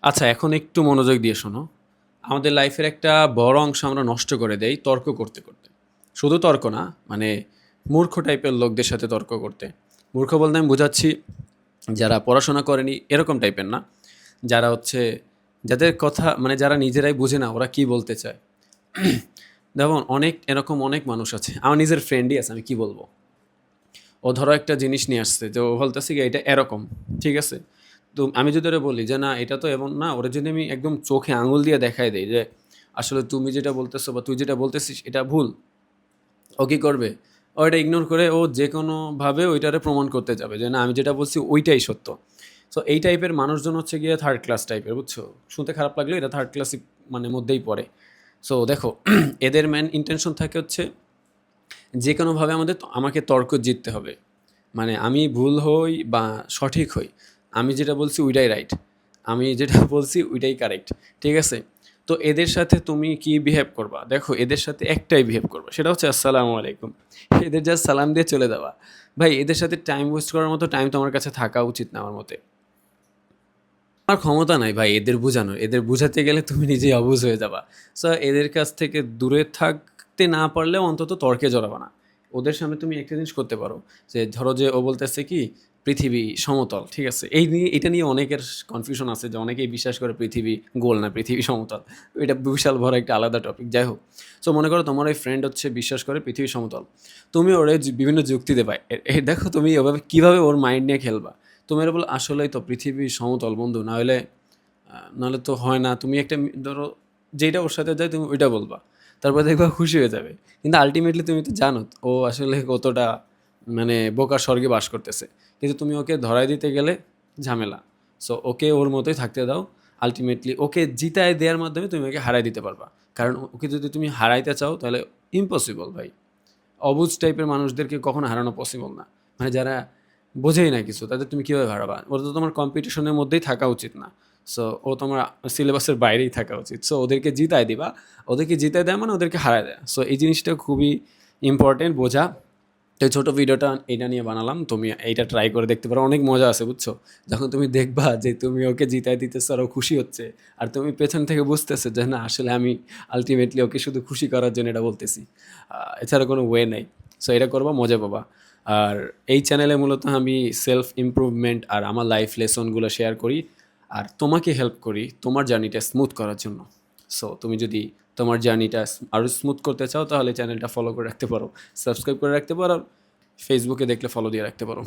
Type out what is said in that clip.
আচ্ছা, এখন একটু মনোযোগ দিয়ে শোনো। আমাদের লাইফের একটা বড় অংশ আমরা নষ্ট করে দেই তর্ক করতে, করতে। শুধু তর্ক না, মানে মূর্খ টাইপের লোকদের সাথে তর্ক করতে। মূর্খ বলতে আমি বোঝাচ্ছি যারা পড়াশোনা করেনি এরকম টাইপের না। যারা হচ্ছে যাদের কথা মানে যারা নিজেরাই বুঝে না ওরা কি বলতে চায়। যেমন এরকম অনেক মানুষ আছে। আমার নিজের ফ্রেন্ডই আছে, আমি কি বলবো? ও ধরো একটা জিনিস নিয়ে আসছে যে ও বলতেছে কি এটা এরকম, ঠিক আছে? তো আমি যদি ওরে বলি যে না এটা তো এমন না, ওরে যদি আমি একদম চোখে আঙুল দিয়ে দেখাই দেই যে আসলে তুমি যেটা বলতেছো বা তুই যেটা বলতেছিস এটা ভুল, ও কি করবে? ও এটা ইগনোর করে ও যে কোনোভাবে ওইটারে প্রমাণ করতে যাবে যে না আমি যেটা বলছি ওইটাই সত্য। সো এই টাইপের মানুষজন হচ্ছে গিয়ে থার্ড ক্লাস টাইপের, বুঝছো? শুনতে খারাপ লাগলেও এটা থার্ড ক্লাসিক মানে মধ্যেই পড়ে। সো দেখো, এদের মেন ইন্টেনশন থাকে হচ্ছে যে কোনোভাবে আমাকে তর্ক জিততে হবে। মানে আমি ভুল হই বা সঠিক হই, আমি যেটা বলছি ওইটাই রাইট। আমি যেটা বলছি ওইটাই কারেক্ট। ঠিক আছে? তো এদের সাথে তুমি কি বিহেভ করবা? দেখো এদের সাথে একটাই বিহেভ করবা। সেটা হচ্ছে আসসালামু আলাইকুম। এদের জাস্ট সালাম দিয়ে চলে যাওয়া। ভাই এদের সাথে টাইম ওয়েস্ট করার মতো টাইম তো আমার কাছে থাকা উচিত না আমার মতে। আমার ক্ষমতা নাই ভাই এদের বুঝানোর। এদের বুঝাতে গেলে তুমি নিজেই অবুঝ হয়ে যাবা। সো এদের কাছ থেকে দূরে থাকতে না পারলেও অন্তত তর্কে জড়াবা না। ওদের সামনে তুমি একটা জিনিস করতে পারো যে ধরো যে ও বলতেছে কি পৃথিবী সমতল, ঠিক আছে? এটা নিয়ে অনেকের কনফিউশন আছে যে অনেকেই বিশ্বাস করে পৃথিবী গোল না পৃথিবী সমতল। এটা বিশাল বড় একটা আলাদা টপিক। যাই হোক। সো মনে করো তোমার ওই ফ্রেন্ড হচ্ছে বিশ্বাস করে পৃথিবী সমতল। তুমি ওরে বিভিন্ন যুক্তি দেবা। দেখো তুমি ওভাবে কিভাবে ওর মাইন্ড নিয়ে খেলবা। তুমি এর বলো আসলেই তো পৃথিবী সমতল বন্ধু, নাহলে তো হয় না। তুমি একটা ধরো যেটা ওর সাথে যায় তুমি ওইটা বলবা, তারপর দেখবা খুশি হয়ে যাবে। কিন্তু আলটিমেটলি তুমি তো জানো ও আসলে কতটা মানে বোকার স্বর্গে বাস করতেছে। কিন্তু তুমি ওকে ধরায় দিতে গেলে ঝামেলা। সো ওকে ওর মতোই থাকতে দাও। আলটিমেটলি ওকে জিতায় দেওয়ার মাধ্যমে তুমি ওকে হারাই দিতে পারবা। কারণ ওকে যদি তুমি হারাইতে চাও তাহলে ইম্পসিবল ভাই। অবুঝ টাইপের মানুষদেরকে কখনো হারানো পসিবল না। মানে যারা বোঝেই না কিছু তাদের তুমি কীভাবে হারাবা? ওরা তো তোমার কম্পিটিশনের মধ্যেই থাকা উচিত না। সো ও তোমার সিলেবাসের বাইরেই থাকা উচিত। সো ওদেরকে জিতায় দিবা। ওদেরকে জিতায় দেয় মানে ওদেরকে হারায় দেয়। সো এই জিনিসটা খুবই ইম্পর্টেন্ট বোঝা। এই ছোট ভিডিওটা এটা নিয়ে বানালাম। তুমি এইটা ট্রাই করে দেখতে পারো। অনেক মজা আছে, বুঝছো? যখন তুমি দেখবা যে তুমি ওকে জিতায় দিতেছো আর ও খুশি হচ্ছে। আর তুমি পেছন থেকে বুঝতেছো যে না আসলে আমি আল্টিমেটলি ওকে শুধু খুশি করার জন্য এটা বলতেছি। এছাড়া কোনো ওয়ে নাই। সো এটা করবা, মজা পাবা। আর এই চ্যানেলে মূলত আমি সেলফ ইমপ্রুভমেন্ট আর আমার লাইফ লেসনগুলো শেয়ার করি। আর তোমাকে হেল্প করি তোমার জার্নিটা স্মুথ করার জন্য। সো তুমি যদি তোমার জার্নিটা আরও স্মুথ করতে চাও তাহলে চ্যানেলটা ফলো করে রাখতে পারো, সাবস্ক্রাইব করে রাখতে পারো। ফেসবুকে দেখলে ফলো দিয়ে রাখতে পারো।